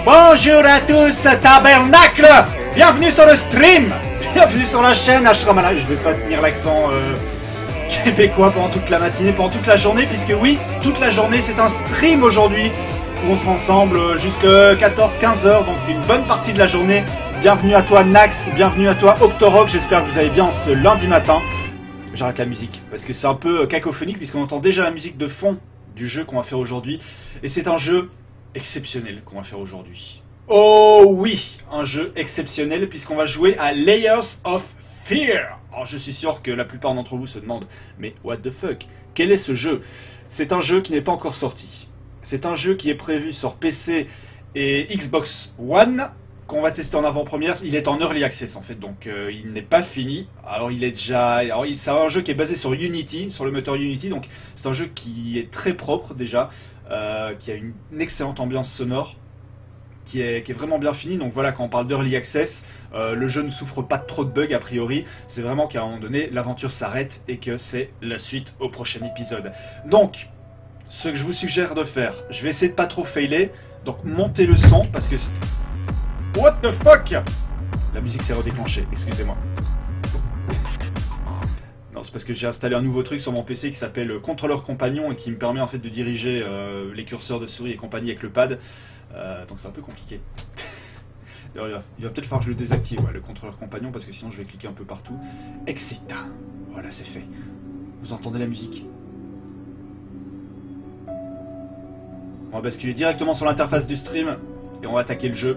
Bonjour à tous, tabernacle. Bienvenue sur le stream. Bienvenue sur la chaîne Ashramana. Je vais pas tenir l'accent québécois pendant toute la matinée, pendant toute la journée, puisque oui, toute la journée, c'est un stream aujourd'hui, où on sera ensemble jusqu'à 14-15 heures, donc une bonne partie de la journée. Bienvenue à toi Nax, bienvenue à toi Octorok, j'espère que vous allez bien ce lundi matin. J'arrête la musique, parce que c'est un peu cacophonique, puisqu'on entend déjà la musique de fond du jeu qu'on va faire aujourd'hui. Et c'est un jeu exceptionnel qu'on va faire aujourd'hui. Oh oui, un jeu exceptionnel, puisqu'on va jouer à Layers of Fear. Alors je suis sûr que la plupart d'entre vous se demandent, mais what the fuck, quel est ce jeu? C'est un jeu qui n'est pas encore sorti. C'est un jeu qui est prévu sur PC et Xbox One, qu'on va tester en avant-première. Il est en Early Access en fait, donc il n'est pas fini. Alors il est déjà... Alors c'est un jeu qui est basé sur Unity, sur le moteur Unity, donc c'est un jeu qui est très propre déjà, qui a une excellente ambiance sonore, qui est vraiment bien fini. Donc voilà, quand on parle d'Early Access, le jeu ne souffre pas de trop de bugs a priori. C'est vraiment qu'à un moment donné, l'aventure s'arrête et que c'est la suite au prochain épisode. Donc, ce que je vous suggère de faire, je vais essayer de pas trop failer, donc montez le son, parce que... What the fuck? La musique s'est redéclenchée, excusez-moi. Non, c'est parce que j'ai installé un nouveau truc sur mon PC qui s'appelle Contrôleur Compagnon et qui me permet en fait de diriger les curseurs de souris et compagnie avec le pad. Donc c'est un peu compliqué. D'ailleurs, il va peut-être falloir que je le désactive, ouais, le Contrôleur Compagnon, parce que sinon je vais cliquer un peu partout. Excita. Voilà, c'est fait. Vous entendez la musique? On va basculer directement sur l'interface du stream et on va attaquer le jeu.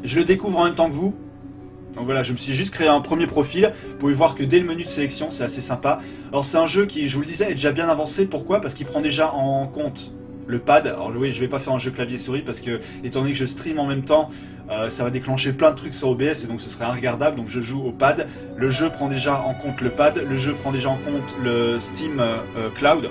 Je le découvre en même temps que vous. Donc voilà, je me suis juste créé un premier profil. Vous pouvez voir que dès le menu de sélection, c'est assez sympa. Alors c'est un jeu qui, je vous le disais, est déjà bien avancé. Pourquoi? Parce qu'il prend déjà en compte le pad. Alors oui, je vais pas faire un jeu clavier-souris parce que, étant donné que je stream en même temps, ça va déclencher plein de trucs sur OBS et donc ce serait regardable. Donc je joue au pad. Le jeu prend déjà en compte le pad. Le jeu prend déjà en compte le Steam Cloud.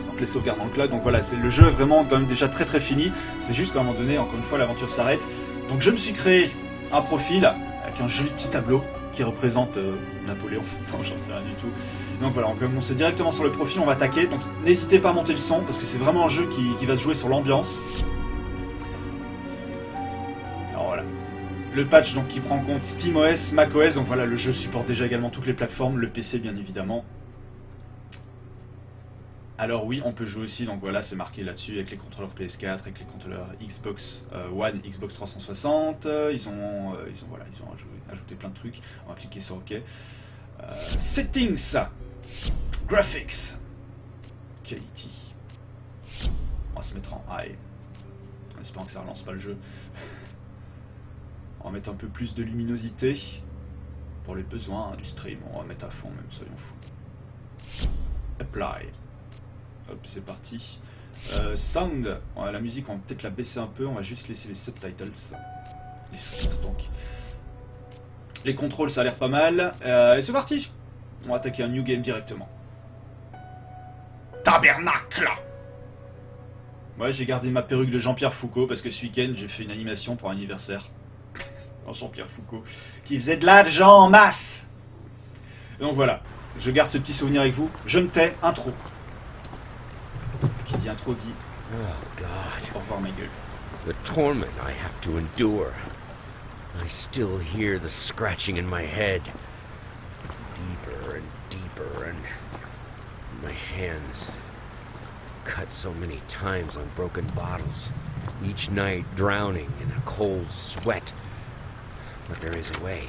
Donc les sauvegardes dans le cloud. Donc voilà, c'est le jeu est vraiment quand même déjà très très fini. C'est juste qu'à un moment donné, encore une fois, l'aventure s'arrête. Donc je me suis créé un profil avec un joli petit tableau qui représente Napoléon. Non, j'en sais rien du tout. Donc voilà, on commence directement sur le profil, on va attaquer. Donc n'hésitez pas à monter le son parce que c'est vraiment un jeu qui va se jouer sur l'ambiance. Alors voilà. Le patch donc qui prend en compte SteamOS, macOS. Donc voilà, le jeu supporte déjà également toutes les plateformes, le PC bien évidemment. Alors oui, on peut jouer aussi, donc voilà, c'est marqué là-dessus avec les contrôleurs PS4, avec les contrôleurs Xbox One, Xbox 360. Ils ont ajouté plein de trucs. On va cliquer sur OK. Settings, Graphics, Quality. On va se mettre en High, en espérant que ça relance pas le jeu. On va mettre un peu plus de luminosité pour les besoins du stream. On va mettre à fond même, soyons fous. Apply. Hop, c'est parti. Sound, la musique, on va peut-être la baisser un peu, on va juste laisser les subtitles. Les sous-titres donc. Les contrôles, ça a l'air pas mal. Et c'est parti. On va attaquer un new game directement. Tabernacle. Ouais, j'ai gardé ma perruque de Jean-Pierre Foucault parce que ce week-end, j'ai fait une animation pour un anniversaire. Jean-Pierre Foucault, qui faisait de l'argent en masse. Et donc voilà, je garde ce petit souvenir avec vous. Je me tais, intro. Qui dit intro dit Oh God. Au revoir ma gueule. The torment I have to endure. I still hear the scratching in my head. Deeper and deeper, and my hands cut so many times on broken bottles. Each night drowning in a cold sweat. But there is a way.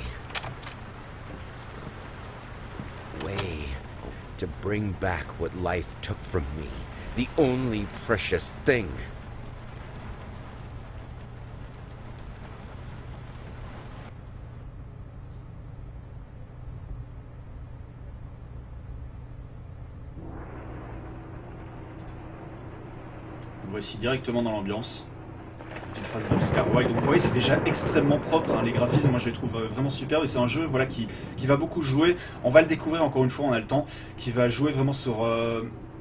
A way to bring back what life took from me. The only precious thing. Voici directement dans l'ambiance. Petite phrase d'Oscar Wilde. Donc vous voyez, c'est déjà extrêmement propre, hein, les graphismes, moi je les trouve vraiment superbes et c'est un jeu voilà, qui va beaucoup jouer. On va le découvrir encore une fois, on a le temps, qui va jouer vraiment sur...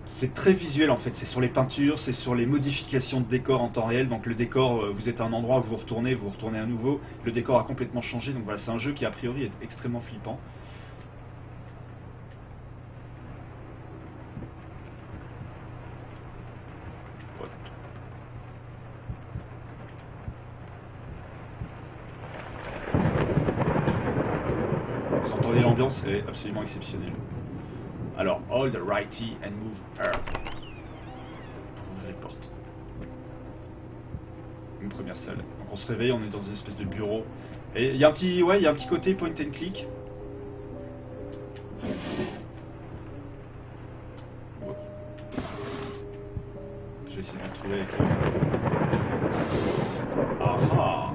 c'est très visuel en fait, c'est sur les peintures, c'est sur les modifications de décor en temps réel. Donc le décor, vous êtes à un endroit, vous retournez à nouveau, le décor a complètement changé. Donc voilà, c'est un jeu qui a priori est extrêmement flippant. Vous entendez l'ambiance, elle est absolument exceptionnelle. Alors, hold righty and move her. Pour ouvrir les portes. Une première salle. Donc on se réveille, on est dans une espèce de bureau. Et il y a un petit, ouais, il y a un petit côté point and click. Ouais. Je vais essayer de me retrouver avec... Ah ah.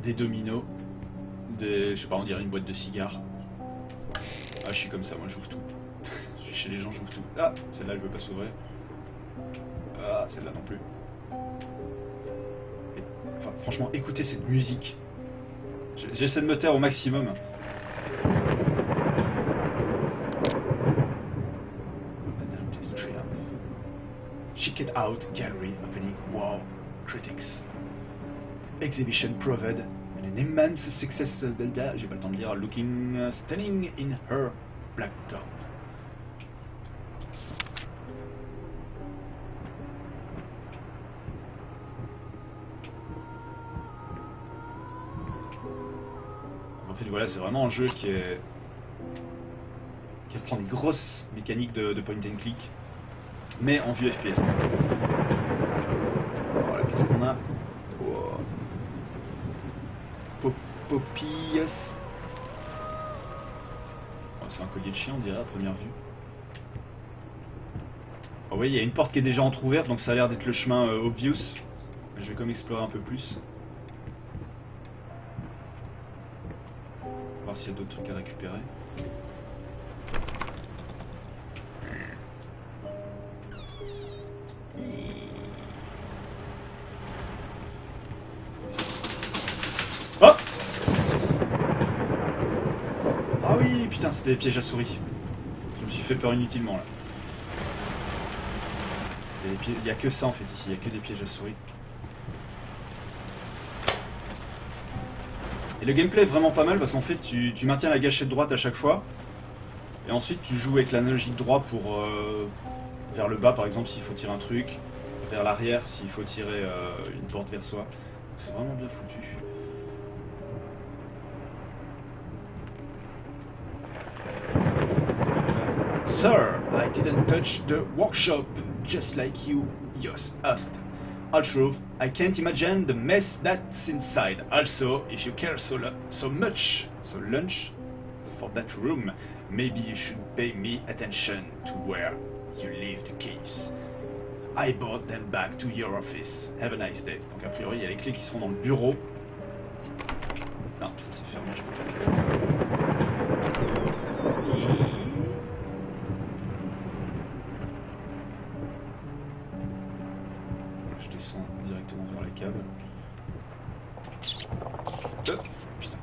Des dominos. Des... Je sais pas, on dirait une boîte de cigares. Ah, je suis comme ça, moi j'ouvre tout. Je suis chez les gens, j'ouvre tout. Ah, celle-là elle veut pas s'ouvrir. Ah, celle-là non plus. Et, enfin, franchement, écoutez cette musique. J'essaie de me taire au maximum. Madame des Triumph. Check it out, gallery opening. Wow, critics. Exhibition proved an immense success. J'ai pas le temps de lire. Looking stunning in her black gown. En fait, voilà, c'est vraiment un jeu qui reprend des grosses mécaniques de point and click, mais en vue FPS. Voilà, qu'est-ce qu'on a? Poppies. Oh, c'est un collier de chien, on dirait, à première vue. Oh oui, il y a une porte qui est déjà entrouverte, donc ça a l'air d'être le chemin obvious. Je vais comme explorer un peu plus. Voir s'il y a d'autres trucs à récupérer. Oh! Ah oui, putain, c'était des pièges à souris. Je me suis fait peur inutilement là. Il n'y a que ça en fait ici, il n'y a que des pièges à souris. Et le gameplay est vraiment pas mal parce qu'en fait tu maintiens la gâchette droite à chaque fois. Et ensuite tu joues avec l'analogique droit pour vers le bas par exemple s'il faut tirer un truc. Vers l'arrière s'il faut tirer une porte vers soi. C'est vraiment bien foutu. Sir, I didn't touch the workshop, just like you asked. Although, I can't imagine the mess that's inside. Also, if you care so much for that room, maybe you should pay me attention to where you leave the keys. I brought them back to your office. Have a nice day. Donc a priori, il y a les clés qui seront dans le bureau. Non, ça c'est fermé, je peux pas l'ouvrir. Je descends directement vers la cave. Putain.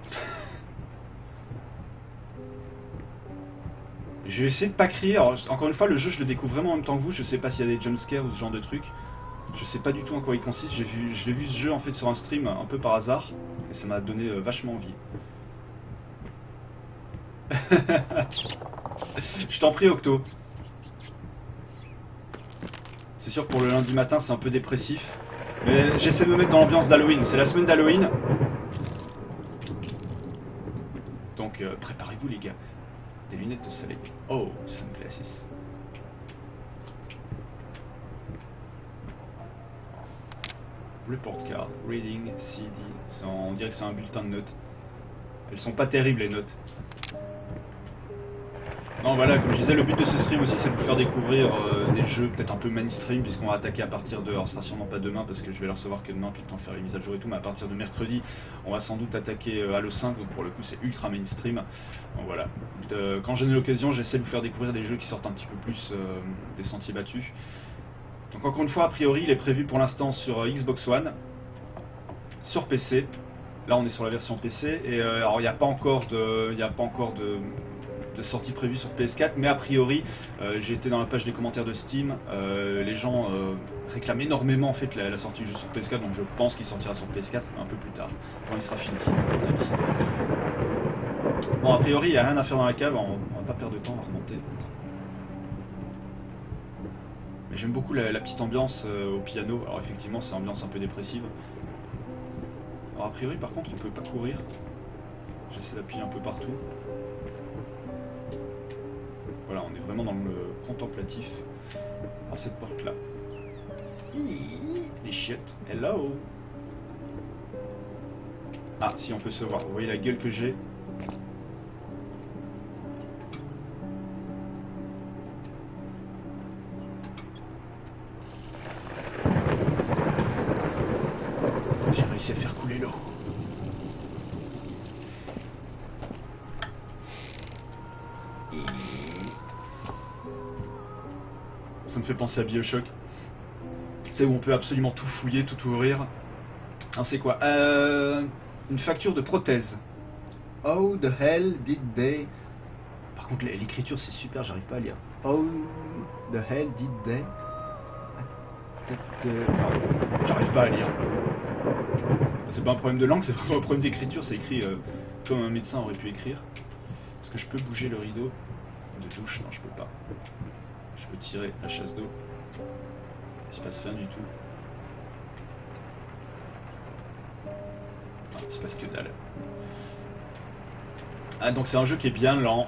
Je vais essayer de pas crier. Alors, encore une fois, le jeu, je le découvre vraiment en même temps que vous. Je sais pas s'il y a des jumpscares ou ce genre de trucs. Je sais pas du tout en quoi il consiste. Je l'ai vu ce jeu en fait sur un stream un peu par hasard. Et ça m'a donné vachement envie. Je t'en prie, Octo. C'est sûr que pour le lundi matin, c'est un peu dépressif. Mais j'essaie de me mettre dans l'ambiance d'Halloween. C'est la semaine d'Halloween. Donc, préparez-vous, les gars. Des lunettes de soleil. Oh, sunglasses. Report card, reading, CD. On dirait que c'est un bulletin de notes. Elles sont pas terribles, les notes. Non, voilà, comme je disais, le but de ce stream aussi, c'est de vous faire découvrir des jeux peut-être un peu mainstream, puisqu'on va attaquer à partir de... Alors, ce sera sûrement pas demain, parce que je vais le recevoir que demain, puis le temps de faire les mises à jour et tout, mais à partir de mercredi, on va sans doute attaquer Halo 5, donc pour le coup, c'est ultra mainstream. Donc voilà. Quand j'en ai l'occasion, j'essaie de vous faire découvrir des jeux qui sortent un petit peu plus des sentiers battus. Donc encore une fois, a priori, il est prévu pour l'instant sur Xbox One, sur PC. Là, on est sur la version PC, et alors il n'y a pas encore de sortie prévue sur PS4, mais a priori, j'ai été dans la page des commentaires de Steam, les gens réclament énormément en fait la sortie du jeu sur PS4, donc je pense qu'il sortira sur PS4 un peu plus tard, quand il sera fini, à mon avis. Bon, a priori, il n'y a rien à faire dans la cave, on va pas perdre de temps, on va remonter. Mais j'aime beaucoup la petite ambiance au piano, alors effectivement c'est une ambiance un peu dépressive. Alors a priori par contre on peut pas courir. J'essaie d'appuyer un peu partout. Voilà, on est vraiment dans le contemplatif. À cette porte là. Les chiottes. Hello. Ah si, on peut se voir. Vous voyez la gueule que j'ai. J'ai réussi à faire couler l'eau. Ça me fait penser à BioShock. C'est où on peut absolument tout fouiller, tout ouvrir. Alors c'est quoi une facture de prothèse. How the hell did they... Par contre l'écriture c'est super, j'arrive pas à lire. How the hell did they... J'arrive pas à lire. C'est pas un problème de langue, c'est vraiment un problème d'écriture. C'est écrit comme un médecin aurait pu écrire. Est-ce que je peux bouger le rideau de douche? Non, je peux pas. Je peux tirer la chasse d'eau. Il se passe rien du tout. Non, il se passe que dalle. Ah, donc c'est un jeu qui est bien lent.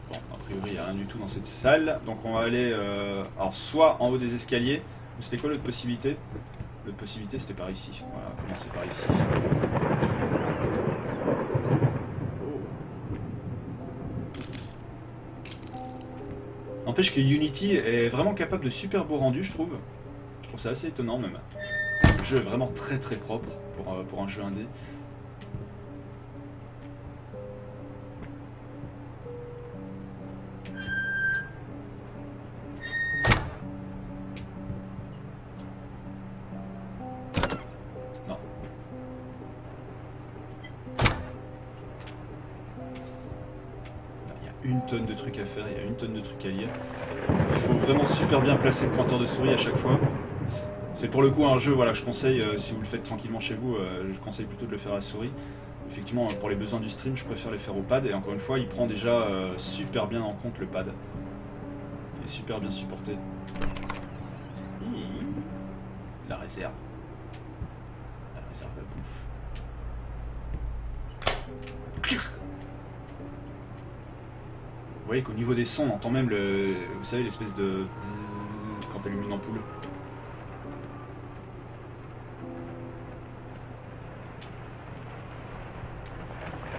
Bon, a priori, il n'y a rien du tout dans cette salle. Donc on va aller alors soit en haut des escaliers. Ou c'était quoi l'autre possibilité? L'autre possibilité c'était par ici. Voilà, commencer par ici. N'empêche que Unity est vraiment capable de super beaux rendus, je trouve. Je trouve ça assez étonnant même. Le jeu est vraiment très très propre pour un jeu indé. Non. Il y a une tonne de trucs à faire, il y a une tonne de trucs à lire. Il faut vraiment super bien placer le pointeur de souris à chaque fois. C'est pour le coup un jeu, voilà, je conseille, si vous le faites tranquillement chez vous, je conseille plutôt de le faire à la souris. Effectivement, pour les besoins du stream, je préfère les faire au pad. Et encore une fois, il prend déjà super bien en compte le pad. Il est super bien supporté. La réserve. La réserve à bouffe. Vous voyez qu'au niveau des sons, on entend même le... Vous savez, l'espèce de... quand elle allume une ampoule.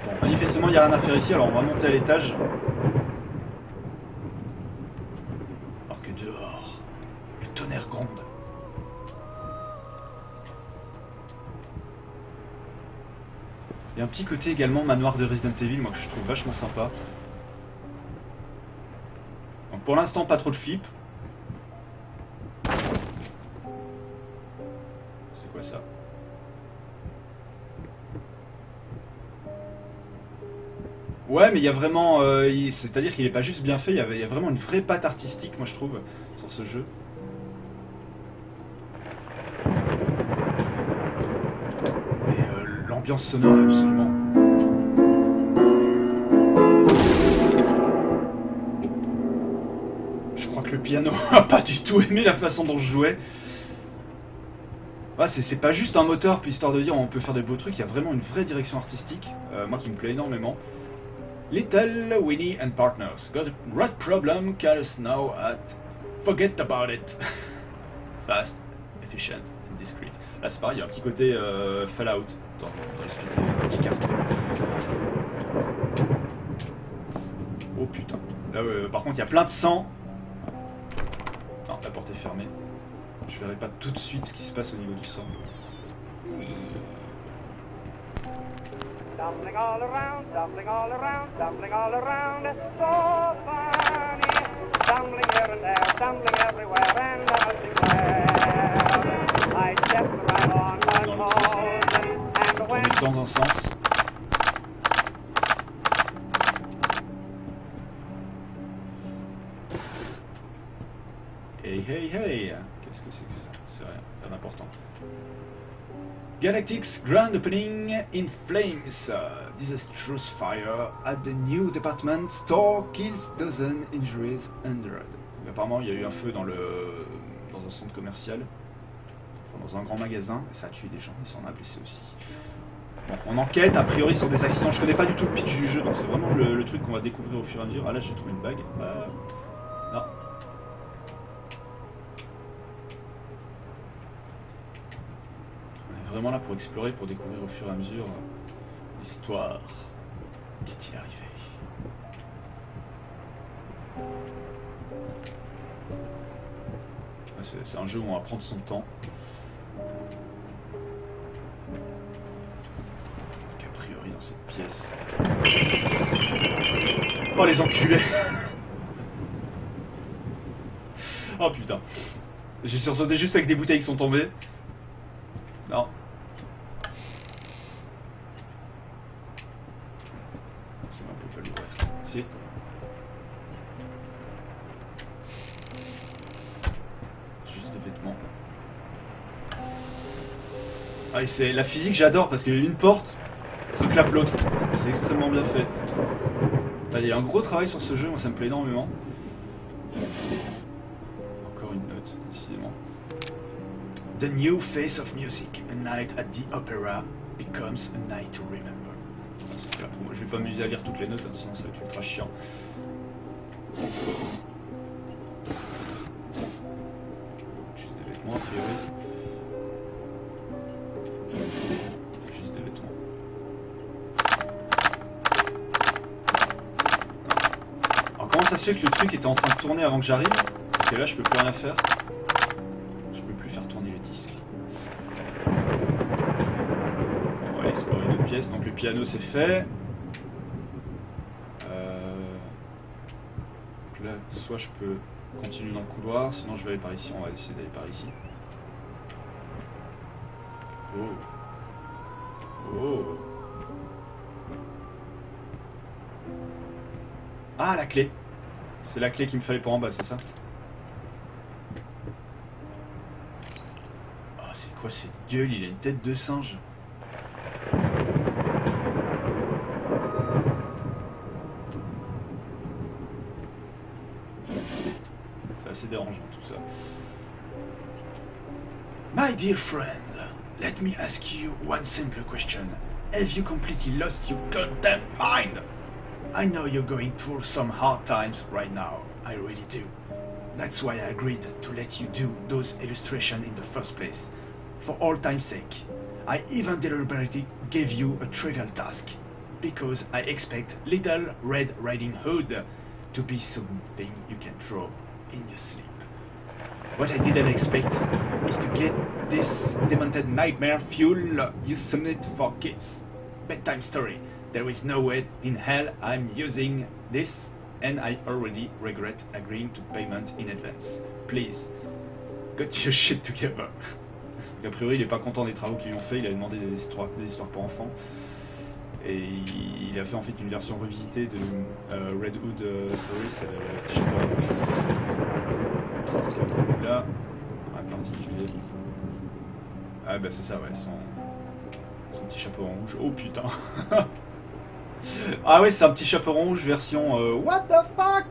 Bon, manifestement, il n'y a rien à faire ici, alors on va monter à l'étage. Alors que dehors, le tonnerre gronde. Il y a un petit côté également manoir de Resident Evil, moi que je trouve vachement sympa. Donc pour l'instant, pas trop de flip. C'est quoi ça? Ouais, mais il y a vraiment... c'est-à-dire qu'il n'est pas juste bien fait, il y a vraiment une vraie patte artistique, moi je trouve, sur ce jeu. Et l'ambiance sonore est absolument... Je crois que le piano a pas du tout aimé la façon dont je jouais. Ah, c'est pas juste un moteur, puis histoire de dire on peut faire des beaux trucs, il y a vraiment une vraie direction artistique, moi qui me plaît énormément. Little Winnie and Partners. Got a rat problem, call us now at forget about it. Fast, efficient and discreet. Là c'est pareil, il y a un petit côté Fallout dans l'espèce de petit carton. Oh putain. Là par contre il y a plein de sang. Non, la porte est fermée. Je verrai pas tout de suite ce qui se passe au niveau du sang. Stumbling all around, stumbling all around, stumbling all around, so funny. Stumbling here and there, stumbling everywhere and everywhere. I stepped right on my toes and went dans un sens. Hey hey hey. Qu'est-ce que c'est que ça? C'est rien d'important. Galactic's grand opening in flames. Disastrous fire at the new department store kills dozen, injuries 100. Apparemment, il y a eu un feu dans un centre commercial, enfin dans un grand magasin, et ça a tué des gens, et ça en a blessé aussi. Bon, on enquête a priori sur des accidents. Je connais pas du tout le pitch du jeu, donc c'est vraiment le truc qu'on va découvrir au fur et à mesure. Ah là, j'ai trouvé une bague. Non. Vraiment là pour explorer, pour découvrir au fur et à mesure l'histoire. Qu'est-il arrivé? C'est un jeu où on va prendre son temps. Donc a priori dans cette pièce... Oh les enculés. Oh putain. J'ai sursauté juste avec des bouteilles qui sont tombées. Non. C'est un peu pas l'ouvrir. Si. Juste des vêtements. Ah, et c'est la physique, j'adore parce qu'il y a une porte, reclape l'autre. C'est extrêmement bien fait. Là, il y a un gros travail sur ce jeu, moi ça me plaît énormément. Encore une note, décidément. The new face of music, a night at the opera, becomes a night to remember. Ça fait la promo. Je vais pas m'amuser à lire toutes les notes, hein, sinon ça va être ultra chiant. Juste des vêtements a priori. Juste des vêtements. Alors comment ça se fait que le truc était en train de tourner avant que j'arrive? Ok, là je peux plus rien faire. Faire tourner le disque. On va aller explorer une autre pièce. Donc le piano c'est fait. Donc là, soit je peux continuer dans le couloir, sinon je vais aller par ici. On va essayer d'aller par ici. Oh. Oh. Ah, la clé. C'est la clé qu'il me fallait pour en bas, c'est ça? C'est quoi cette gueule? Il a une tête de singe. C'est assez dérangeant tout ça. My dear friend, let me ask you one simple question. Have you completely lost your goddamn mind? I know you're going through some hard times right now. I really do. That's why I agreed to let you do those illustrations in the first place. For all time's sake, I even deliberately gave you a trivial task, because I expect Little Red Riding Hood to be something you can draw in your sleep. What I didn't expect is to get this demented nightmare fuel you submit for kids. Bedtime story. There is no way in hell I'm using this, and I already regret agreeing to payment in advance. Please, get your shit together. Donc, a priori, il n'est pas content des travaux qu'ils lui ont fait, il a demandé des histoires pour enfants. Et il a fait en fait une version revisitée de Red Hood Stories, c'est le petit chapeau rouge. Là, un particulier. Ah bah c'est ça, ouais, son petit chapeau rouge. Oh putain. Ah ouais, c'est un petit chapeau rouge version what the fuck.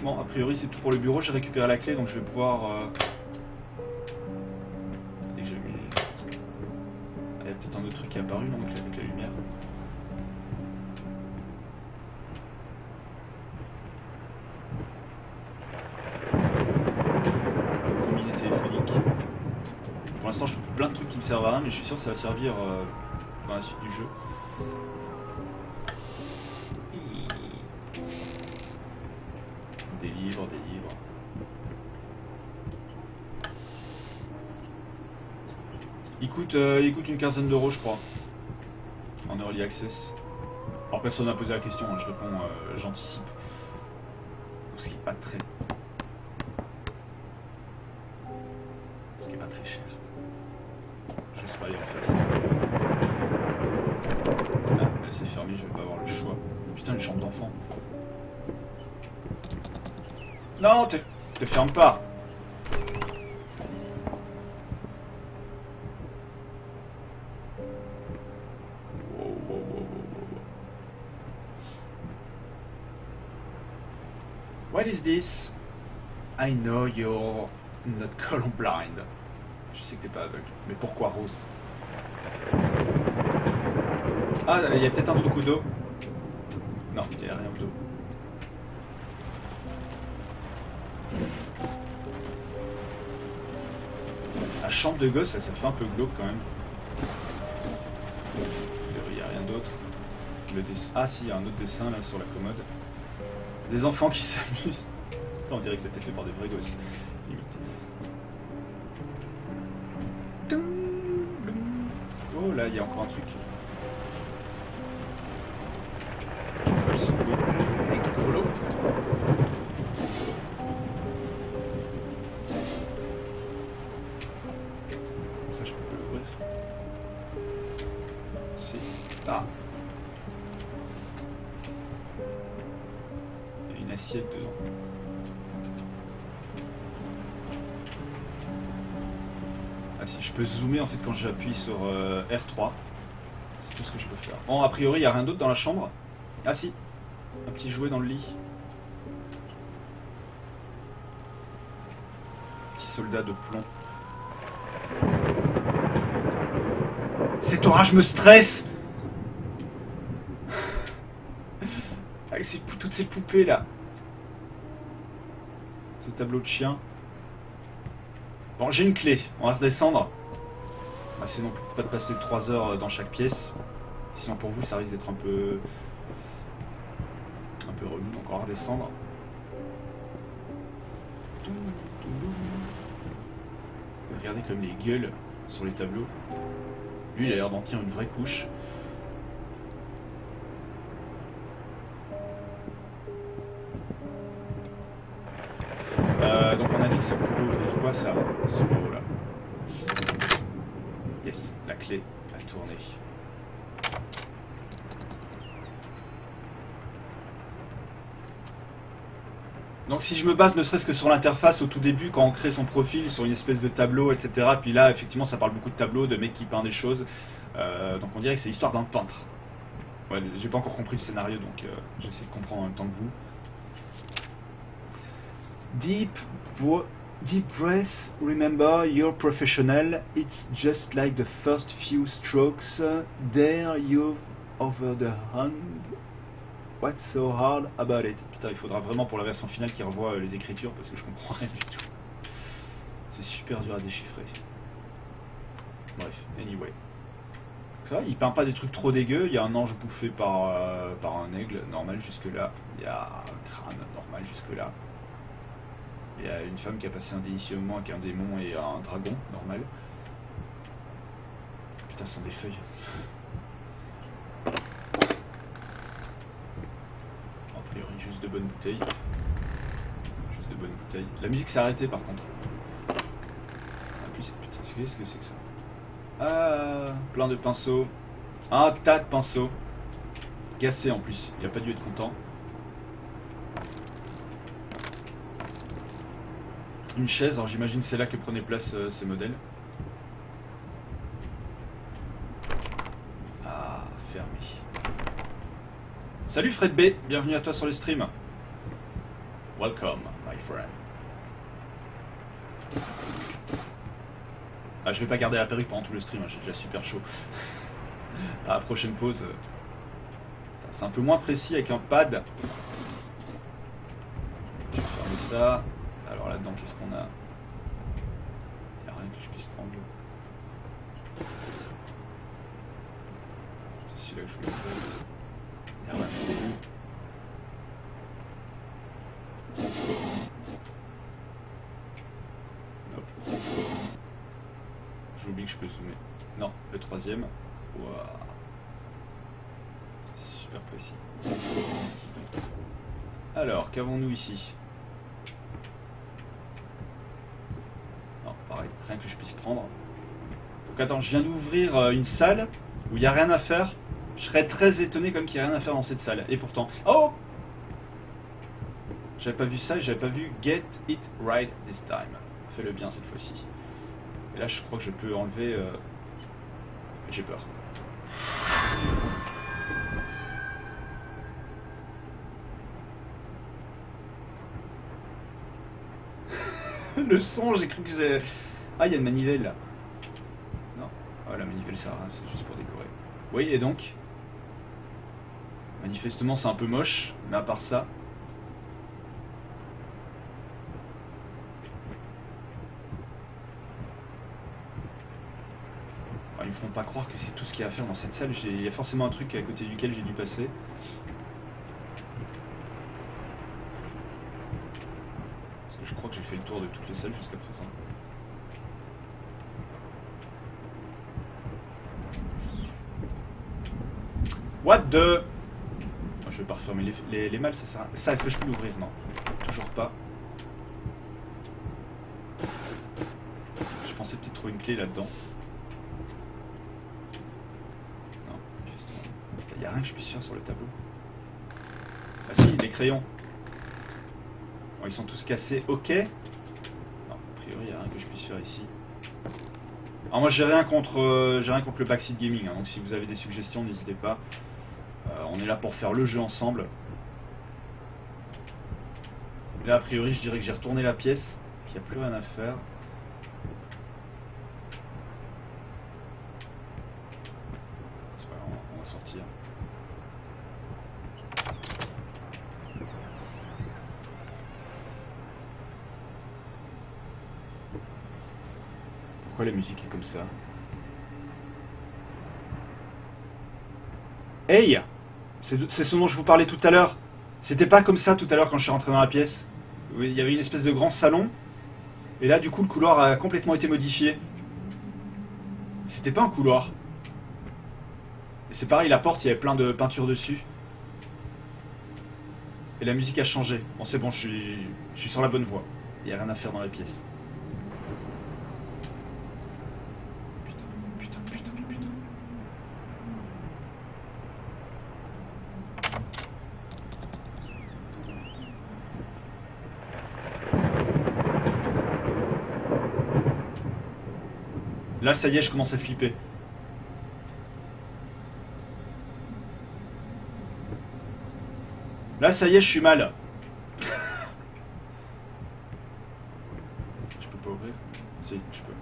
Bon, a priori c'est tout pour le bureau, j'ai récupéré la clé donc je vais pouvoir... Dès que j'ai mis... Il y a peut-être un autre truc qui est apparu non, avec la lumière. Le combiné téléphonique. Pour l'instant je trouve plein de trucs qui me servent à rien mais je suis sûr que ça va servir dans la suite du jeu. Des livres. Il coûte une quinzaine d'euros, je crois. En early access. Alors personne n'a posé la question, hein, je réponds, j'anticipe. Ce qui est pas très... Ce qui est pas très cher. Je sais pas aller en face. Là, c'est fermé, je vais pas avoir le choix. Putain, une chambre d'enfant. Non, te ferme pas. What is this? I know you're not colorblind. Je sais que t'es pas aveugle. Mais pourquoi rose? Ah, il y a peut-être un truc au dos. Non, il n'y a rien au dos. La chambre de gosse, ça fait un peu glauque quand même. Il n'y a rien d'autre. Ah si, il y a un autre dessin là sur la commode. Des enfants qui s'amusent. Attends, on dirait que c'était fait par des vrais gosses. Limite. Oh là, il y a encore un truc. Je peux le secouer. Rigolo. Ça, je peux pas l'ouvrir. Si. Ah. Il y a une assiette dedans. Ah si, je peux zoomer en fait quand j'appuie sur R3. C'est tout ce que je peux faire. Bon, a priori, il n'y a rien d'autre dans la chambre. Ah si, un petit jouet dans le lit. Petit soldat de plomb. Cet orage me stresse. Avec toutes ces poupées là. Ce tableau de chien. Bon, j'ai une clé, on va redescendre. On va essayer non plus pas de passer 3 heures dans chaque pièce. Sinon pour vous ça risque d'être un peu relou, donc on va redescendre. Regardez comme les gueules sur les tableaux. Lui il a l'air d'en tenir une vraie couche. Donc on a dit que ça pouvait ouvrir quoi ça, ce bureau là. Yes, la clé a tourné. Donc si je me base ne serait-ce que sur l'interface au tout début, quand on crée son profil, sur une espèce de tableau, etc. Puis là, effectivement, ça parle beaucoup de tableaux, de mecs qui peignent des choses. Donc on dirait que c'est l'histoire d'un peintre. Ouais, j'ai pas encore compris le scénario, donc j'essaie de comprendre en même temps que vous. Deep breath, remember you're professional, it's just like the first few strokes, there you've over the hung, what's so hard about it? Putain, il faudra vraiment pour la version finale qu'il revoie les écritures parce que je comprends rien du tout. C'est super dur à déchiffrer. Bref, anyway. Ça va, il peint pas des trucs trop dégueux, il y a un ange bouffé par un aigle, normal jusque là, il y a un crâne, normal jusque là. Il y a une femme qui a passé un délicieux moment avec un démon et un dragon, normal. Putain, ce sont des feuilles. A priori, juste de bonnes bouteilles. Juste de bonnes bouteilles. La musique s'est arrêtée par contre. En plus, putain, qu'est-ce que c'est que ça? Ah, plein de pinceaux. Un tas de pinceaux. Cassés en plus, il n'a pas dû être content. Une chaise, alors j'imagine c'est là que prenaient place ces modèles. Ah, fermé. Salut Fred B, bienvenue à toi sur le stream. Welcome, my friend. Ah, je vais pas garder la perruque pendant tout le stream, hein, j'ai déjà super chaud. À la prochaine pause. C'est un peu moins précis avec un pad. Je vais fermer ça. Alors là-dedans, qu'est-ce qu'on a? Il n'y a rien que je puisse prendre. C'est celui-là que je voulais prendre. Il n'y a rien de nope. J'oublie que je peux zoomer. Non, le troisième. Waouh. Ça c'est super précis. Alors, qu'avons-nous ici? Non, pareil, rien que je puisse prendre. Donc attends, je viens d'ouvrir une salle où il n'y a rien à faire. Je serais très étonné comme qu'il n'y a rien à faire dans cette salle. Et pourtant... Oh! J'avais pas vu ça et j'avais pas vu Get It Right This Time. Fais-le bien cette fois-ci. Et là, je crois que je peux enlever... J'ai peur. Le son, j'ai cru que j'ai... Ah, il y a une manivelle là. Non. Ah, la manivelle sert à rien, c'est juste pour décorer. Oui, et donc... Manifestement, c'est un peu moche, mais à part ça... Alors, ils me font pas croire que c'est tout ce qu'il y a à faire dans cette salle. Il y a forcément un truc à côté duquel j'ai dû passer. Parce que je crois que j'ai fait le tour de toutes les salles jusqu'à présent. What the... Je vais pas refermer les malles, ça sert à... Ça, est-ce que je peux l'ouvrir? Non. Toujours pas. Je pensais peut-être trouver une clé là-dedans. Non, manifestement. Il n'y a rien que je puisse faire sur le tableau. Ah si, les crayons. Bon, ils sont tous cassés, ok. Non, a priori, il n'y a rien que je puisse faire ici. Alors moi, j'ai rien contre le backseat gaming, hein, donc si vous avez des suggestions, n'hésitez pas. On est là pour faire le jeu ensemble. Là, a priori, je dirais que j'ai retourné la pièce, qu'il n'y a plus rien à faire. C'est pas grave, on va sortir. Pourquoi la musique est comme ça? Hey! C'est ce dont je vous parlais tout à l'heure. C'était pas comme ça tout à l'heure quand je suis rentré dans la pièce. Il y avait une espèce de grand salon. Et là, du coup, le couloir a complètement été modifié. C'était pas un couloir. Et c'est pareil, la porte, il y avait plein de peinture dessus. Et la musique a changé. Bon, c'est bon, je suis sur la bonne voie. Il n'y a rien à faire dans la pièce. Là, ça y est, je commence à flipper. Là, ça y est, je suis mal. Je peux pas ouvrir? Si, je peux.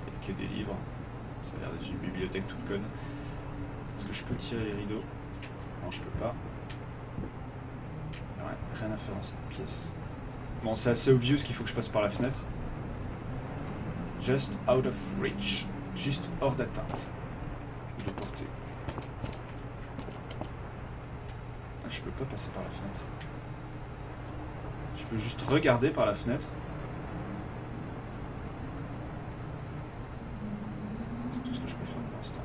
Il n'y a que des livres. Ça a l'air d'être une bibliothèque toute conne. Est-ce que je peux tirer les rideaux? Non, je peux pas. Ouais, rien à faire dans cette pièce. Bon, c'est assez obvious qu'il faut que je passe par la fenêtre. Just out of reach. Juste hors d'atteinte. Ou de portée. Ah, je peux pas passer par la fenêtre. Je peux juste regarder par la fenêtre. C'est tout ce que je peux faire pour l'instant.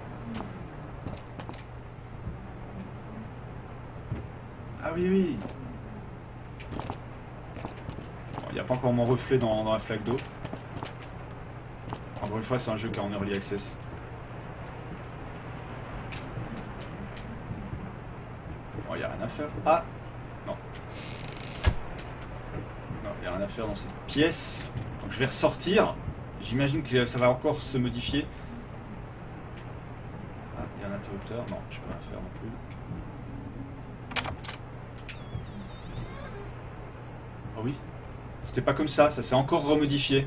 Ah oui, oui. Il n'y a pas encore mon reflet dans la flaque d'eau. Encore une fois, c'est un jeu qui est en early access. Bon, il n'y a rien à faire. Ah! Non. Non, il n'y a rien à faire dans cette pièce. Donc je vais ressortir. J'imagine que ça va encore se modifier. Ah, il y a un interrupteur. Non, je peux rien faire non plus. Ah oui. C'était pas comme ça s'est encore remodifié.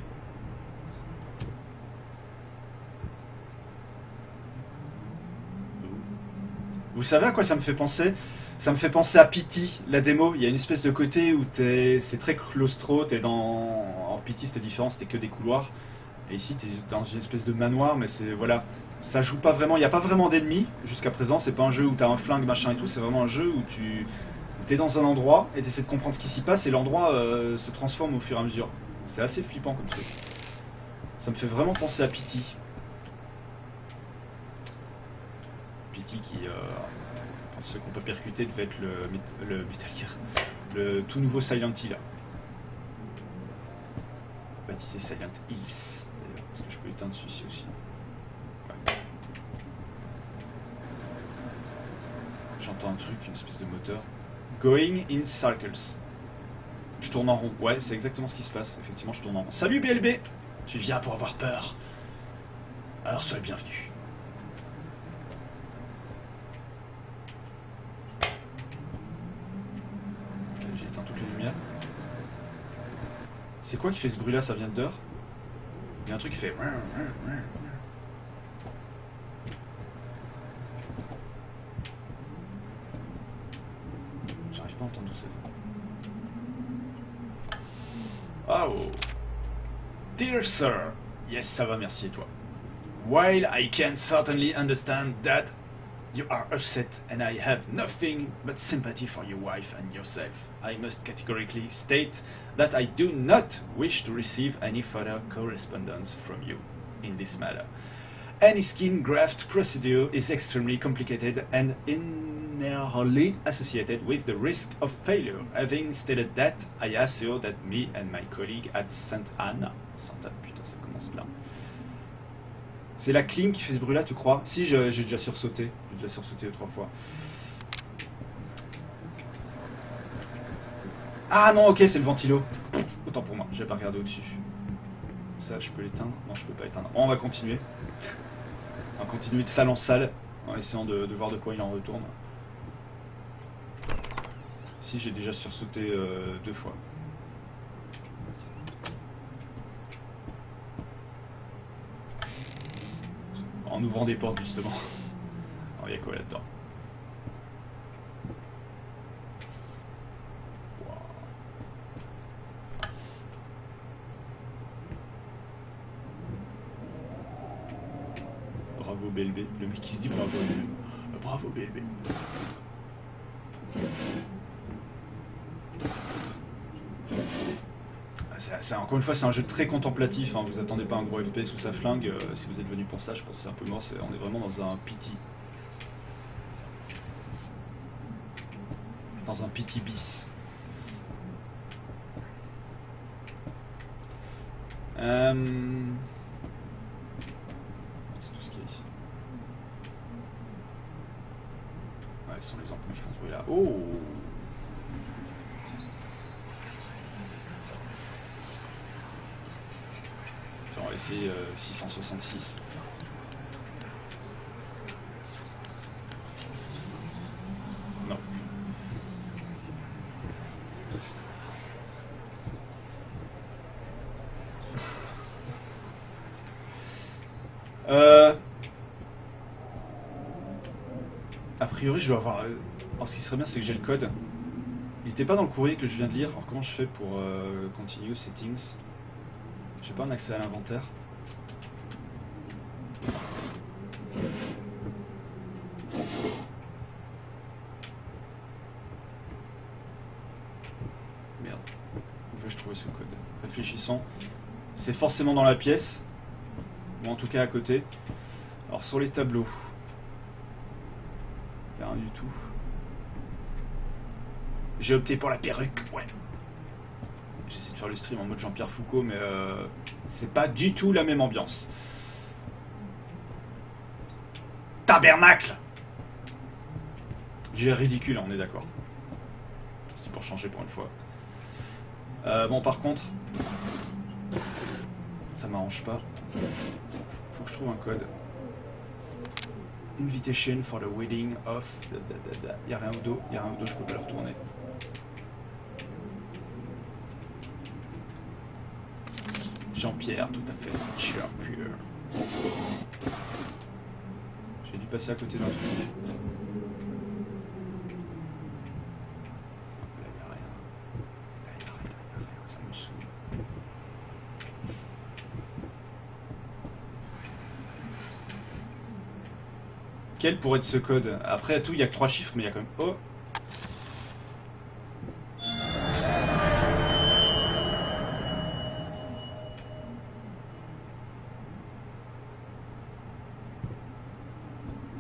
Vous savez à quoi ça me fait penser? Ça me fait penser à Pity, la démo. Il y a une espèce de côté où c'est très claustro, t'es dans... Alors Pity c'était différent, c'était que des couloirs. Et ici t'es dans une espèce de manoir, mais c'est... Voilà. Ça joue pas vraiment, il n'y a pas vraiment d'ennemis jusqu'à présent. C'est pas un jeu où t'as un flingue, machin et tout. C'est vraiment un jeu où t'es dans un endroit et t'essaies de comprendre ce qui s'y passe et l'endroit se transforme au fur et à mesure. C'est assez flippant comme truc. Ça me fait vraiment penser à Pity. Pity qui, pour ceux qu'on peut percuter, devait être le Metal Gear, le tout nouveau Silent Hill. Baptisé Silent Hills, d'ailleurs. Est-ce que je peux éteindre celui-ci aussi? Ouais. J'entends un truc, une espèce de moteur. Going in circles. Je tourne en rond. Ouais, c'est exactement ce qui se passe. Effectivement, je tourne en rond. Salut BLB! Tu viens pour avoir peur. Alors sois le bienvenu. J'ai éteint toutes les lumières. C'est quoi qui fait ce bruit là? Ça vient de dehors? Il y a un truc qui fait... J'arrive pas à entendre tout ça. Oh. Dear sir. Yes, ça va, merci, et toi? While I can certainly understand that you are upset and I have nothing but sympathy for your wife and yourself, I must categorically state that I do not wish to receive any further correspondence from you in this matter. Any skin graft procedure is extremely complicated and inherently associated with the risk of failure. Having stated that, I assure that me and my colleague at Sainte Anne, putain, ça commence bien. C'est la clim qui fait ce bruit-là, tu crois? Si, j'ai déjà sursauté. J'ai déjà sursauté 3 fois. Ah non, ok, c'est le ventilo. Autant pour moi, j'ai pas regardé au-dessus. Ça, je peux l'éteindre? Non, je peux pas éteindre. Bon, on va continuer. On va continuer de salle en salle, en essayant de voir de quoi il en retourne. Si, j'ai déjà sursauté 2 fois. En ouvrant des portes, justement. Alors, il y a quoi là-dedans? Bravo BLB. Le mec qui se dit bravo BLB. Bravo BLB. Encore une fois, c'est un jeu très contemplatif, hein. Vous attendez pas un gros FPS où ça flingue. Si vous êtes venu pour ça, je pense que c'est un peu mort. On est vraiment dans un pity. Dans un pity bis. C'est tout ce qu'il y a ici. Ouais, ce sont les ampoules qui font ce bruit là. Oh! On va essayer 666. Non. A priori, je dois avoir... Alors, ce qui serait bien, c'est que j'ai le code. Il n'était pas dans le courrier que je viens de lire. Alors, comment je fais pour continue settings? J'ai pas un accès à l'inventaire. Merde. Où vais-je trouver ce code? Réfléchissons. C'est forcément dans la pièce. Ou en tout cas à côté. Alors sur les tableaux. Il n'y a rien du tout. J'ai opté pour la perruque, ouais. J'essaie de faire le stream en mode Jean-Pierre Foucault, mais c'est pas du tout la même ambiance. Tabernacle! J'ai ridicule, on est d'accord. C'est pour changer pour une fois. Bon, par contre, ça m'arrange pas. Faut que je trouve un code. Invitation for the wedding of... Y'a rien au dos, je peux pas le retourner. Jean-Pierre, tout à fait. Jean-Pierre. J'ai dû passer à côté d'un truc. Là, y'a rien. Là, y'a rien. Ça me saoule. Quel pourrait être ce code? Après tout, il n'y a que 3 chiffres, mais il y a quand même... Oh!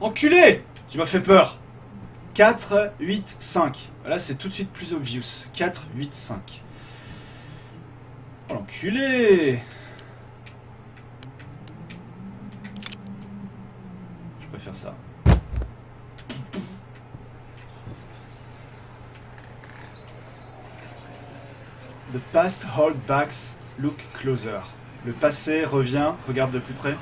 Enculé! Tu m'as fait peur. 4, 8, 5. Là, c'est tout de suite plus obvious. 4, 8, 5. Oh, l'enculé! faire ça. The past hold backs look closer. Le passé revient, regarde de plus près.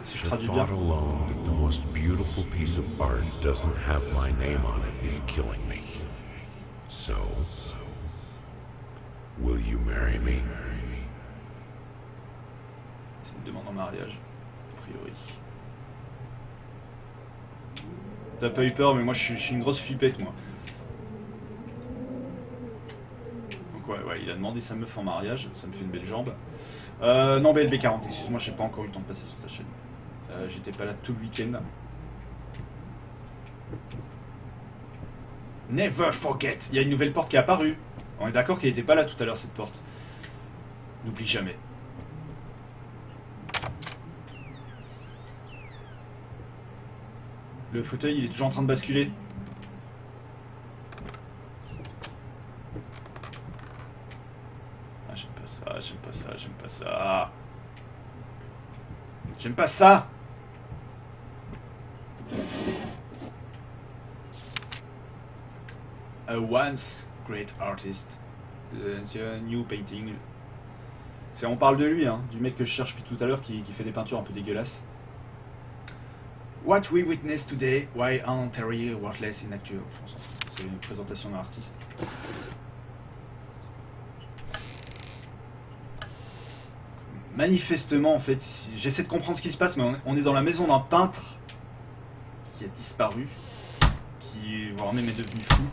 Si je traduis bien. The thought alone that the most beautiful piece of art doesn't have my name on it is killing me. So, will you marry me? C'est une demande en mariage, a priori. T'as pas eu peur, mais moi je suis une grosse flippette, moi. Donc ouais, il a demandé sa meuf en mariage, ça me fait une belle jambe. Non, BLB40, excuse-moi, j'ai pas encore eu le temps de passer sur ta chaîne. J'étais pas là tout le week-end. Never forget. Il y a une nouvelle porte qui est apparue. On est d'accord qu'elle était pas là tout à l'heure, cette porte. N'oublie jamais. Le fauteuil, il est toujours en train de basculer. Ah, j'aime pas ça, j'aime pas ça, j'aime pas ça. J'aime pas ça. A once great artist. New painting. On parle de lui, hein, du mec que je cherche depuis tout à l'heure qui fait des peintures un peu dégueulasses. What we witness today, why aren't Terry worthless in actual? C'est une présentation d'un artiste. Manifestement, en fait, j'essaie de comprendre ce qui se passe, mais on est dans la maison d'un peintre qui a disparu, qui, voire même, est devenu fou.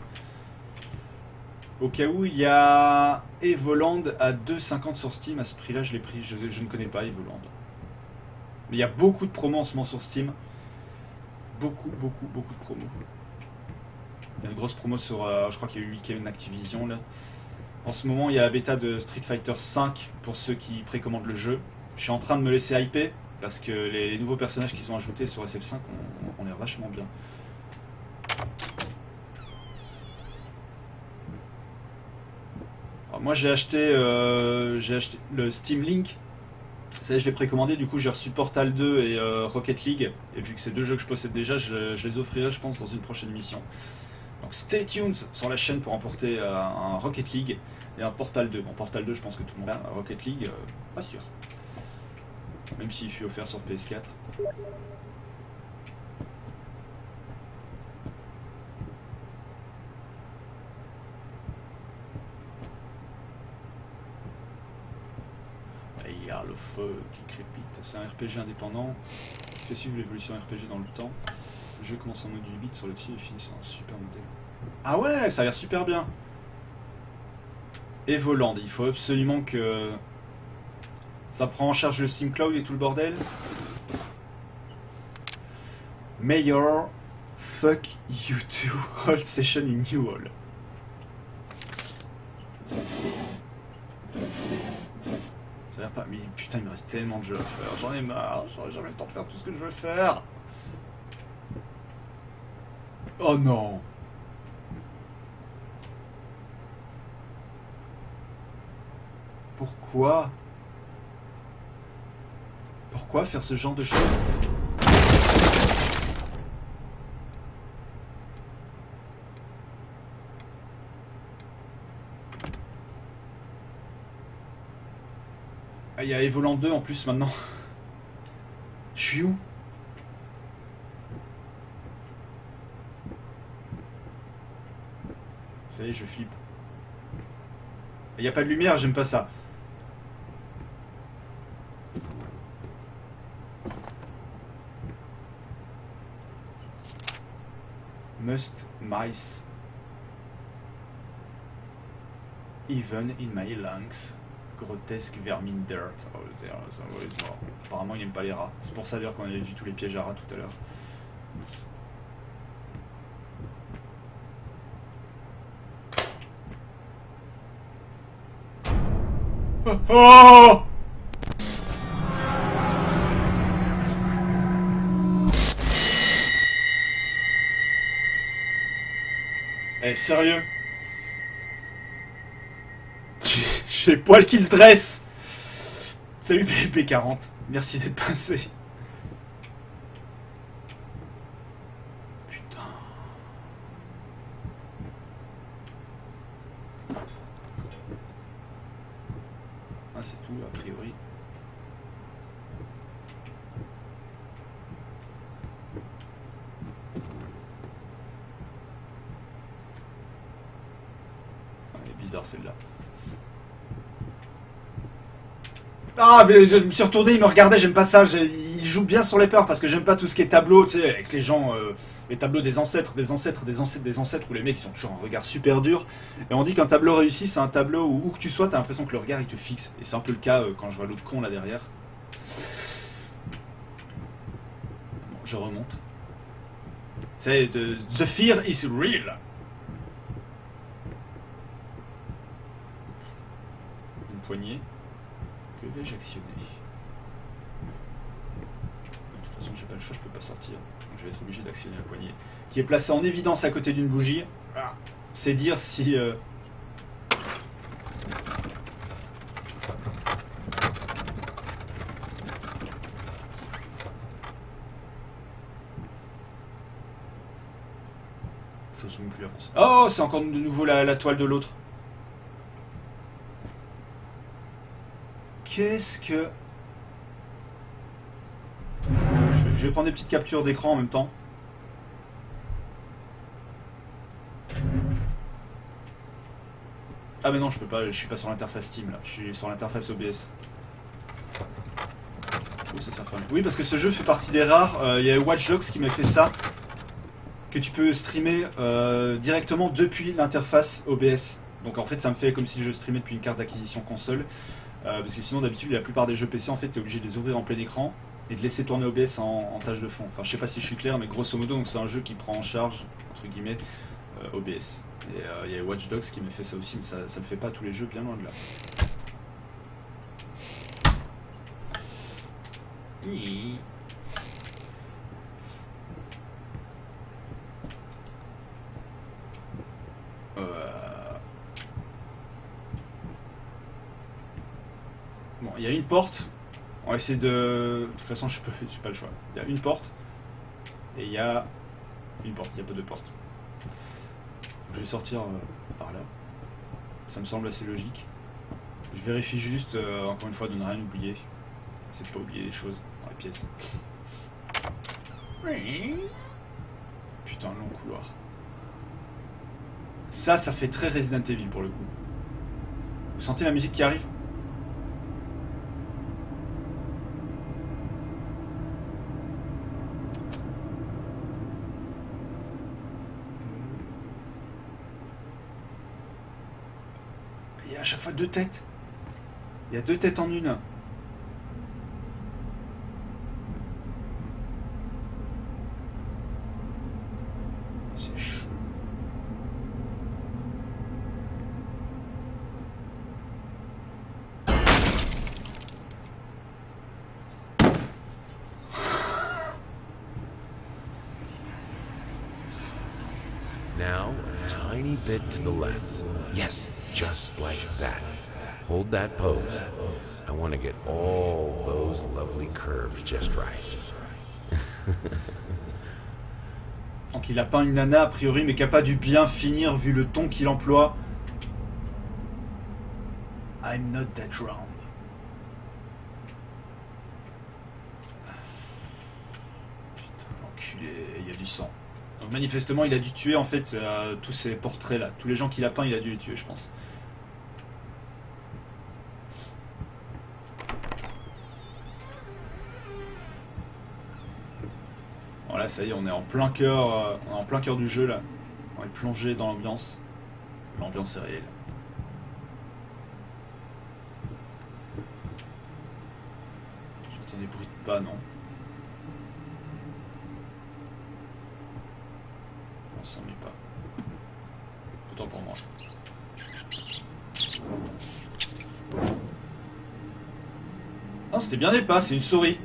Au cas où, il y a Evoland à 2,50 sur Steam. À ce prix-là, je l'ai pris. Je ne connais pas Evoland. Mais il y a beaucoup de promos en ce moment sur Steam. Beaucoup de promos. Il y a une grosse promo sur... je crois qu'il y a eu Weekend Activision, là. En ce moment, il y a la bêta de Street Fighter V pour ceux qui précommandent le jeu. Je suis en train de me laisser hyper parce que les nouveaux personnages qu'ils ont ajoutés sur SF5 ont l'air vachement bien. Alors moi, j'ai acheté le Steam Link. Ça y est, je l'ai précommandé. Du coup, j'ai reçu Portal 2 et Rocket League. Et vu que c'est deux jeux que je possède déjà, je les offrirai, je pense, dans une prochaine mission. Donc stay tuned sur la chaîne pour emporter un Rocket League et un Portal 2. Bon, Portal 2, je pense que tout le monde a. Un Rocket League, pas sûr. Même s'il fut offert sur PS4. Et il y a le feu qui crépite. C'est un RPG indépendant qui fait suivre l'évolution RPG dans le temps. Le jeu commence en mode 8 bits sur le dessus et finit sur un super modèle. Ah ouais, ça a l'air super bien. Evoland, il faut absolument que ça prend en charge le Steam Cloud et tout le bordel. Mayor, fuck you too. Hold session in New Hall. Ça a l'air pas... Mais putain, il me reste tellement de jeux à faire. J'en ai marre, j'aurai jamais le temps de faire tout ce que je veux faire. Oh non. Pourquoi? Pourquoi faire ce genre de choses? Ah, il y a Evoland 2 en plus maintenant. Je suis où? Ça y est, je flippe. Il n'y a pas de lumière, j'aime pas ça. Must mice even in my lungs. Grotesque vermine dirt. Oh, c'est mort. Apparemment, il n'aime pas les rats. C'est pour ça d'ailleurs qu'on avait vu tous les pièges à rats tout à l'heure. Oh! Eh, sérieux? J'ai les poils qui se dressent. Salut PLP40, merci d'être passé. c'est tout, a priori. Elle est bizarre celle-là. Ah, mais je me suis retourné, il me regardait, j'aime pas ça. Il joue bien sur les peurs parce que j'aime pas tout ce qui est tableau, tu sais, avec les gens, les tableaux des ancêtres, où les mecs ils ont toujours un regard super dur. Et on dit qu'un tableau réussi, c'est un tableau où que tu sois, t'as l'impression que le regard il te fixe. Et c'est un peu le cas quand je vois l'autre con là derrière. Bon, je remonte. C'est The fear is real. Une poignée. Que vais-je actionner? De toute façon, j'ai pas le choix, je peux pas sortir. Donc, je vais être obligé d'actionner la poignée. Qui est placée en évidence à côté d'une bougie. Ah, c'est dire si... J'ose même plus avancer. Oh, c'est encore de nouveau la toile de l'autre. Qu'est-ce que... Je vais prendre des petites captures d'écran en même temps. Ah mais non, je peux pas, je suis pas sur l'interface Steam là, je suis sur l'interface OBS. Oh, ça s'est fermé. Oui, parce que ce jeu fait partie des rares, il y a Watch Dogs qui m'a fait ça, que tu peux streamer directement depuis l'interface OBS. Donc en fait ça me fait comme si le jeu streamait depuis une carte d'acquisition console. Parce que sinon d'habitude la plupart des jeux PC en fait t'es obligé de les ouvrir en plein écran et de laisser tourner OBS en tâche de fond. Enfin je sais pas si je suis clair mais grosso modo c'est un jeu qui prend en charge entre guillemets OBS. Et il y a Watch Dogs qui m'a fait ça aussi mais ça me fait pas tous les jeux bien loin de là. Bon, il y a une porte. On va essayer de... De toute façon, j'ai pas le choix. Il y a une porte. Et il y a une porte. Il n'y a pas deux portes. Je vais sortir par là. Ça me semble assez logique. Je vérifie juste, encore une fois, de ne rien oublier. C'est de pas oublier les choses dans la pièce. Putain, long couloir. Ça fait très Resident Evil pour le coup. Vous sentez la musique qui arrive ? Il y a à chaque fois deux têtes. Il y a deux têtes en une. C'est chaud. Now, a tiny bit to the left. Yes, just like that. Hold that pose. I want to get all those lovely curves just right. Donc il a peint une nana a priori mais qui a pas dû bien finir vu le ton qu'il emploie. I'm not that round. Putain l'enculé, il y a du sang. Donc manifestement il a dû tuer en fait tous ces portraits là. Tous les gens qu'il a peints il a dû les tuer je pense. Voilà, ça y est, on est en plein cœur, du jeu là. On est plongé dans l'ambiance. L'ambiance est réelle. J'entends des bruits de pas, non? On s'ennuie pas. Autant pour moi. Non, c'était bien des pas, c'est une souris.